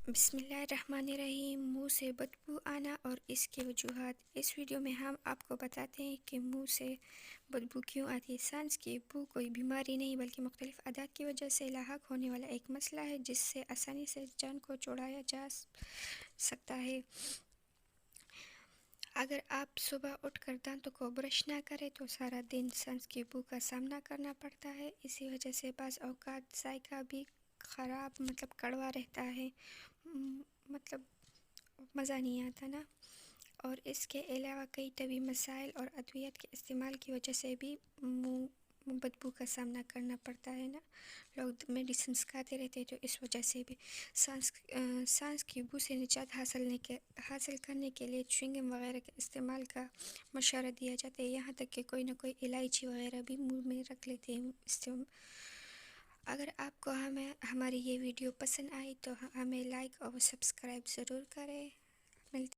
بسم اللہ الرحمن الرحیم۔ منہ سے بدبو آنا اور اس کی وجوہات۔ اس ویڈیو میں ہم آپ کو بتاتے ہیں کہ منہ سے بدبو کیوں آتی ہے۔ سانس کی بو کوئی بیماری نہیں بلکہ مختلف عادات کی وجہ سے لاحق ہونے والا ایک مسئلہ ہے جس سے آسانی سے جان کو چھڑایا جا سکتا ہے۔ اگر آپ صبح اٹھ کر دانتوں کو برش نہ کریں تو سارا دن سانس کی بو کا سامنا کرنا پڑتا ہے۔ اسی وجہ سے بعض اوقات ذائقہ بھی خراب کڑوا رہتا ہے، مطلب مزہ نہیں آتا نا۔ اور اس کے علاوہ کئی طبی مسائل اور ادویات کے استعمال کی وجہ سے بھی منہ بدبو کا سامنا کرنا پڑتا ہے نا۔ لوگ میڈیسنز کھاتے رہتے ہیں تو اس وجہ سے بھی سانس کی بو سے نجات حاصل کرنے کے لیے چوئنگم وغیرہ کے استعمال کا مشورہ دیا جاتا ہے، یہاں تک کہ کوئی نہ کوئی الائچی وغیرہ بھی منہ میں رکھ لیتے ہیں۔ اگر آپ کو ہماری یہ ویڈیو پسند آئی تو ہمیں لائک اور سبسکرائب ضرور کریں۔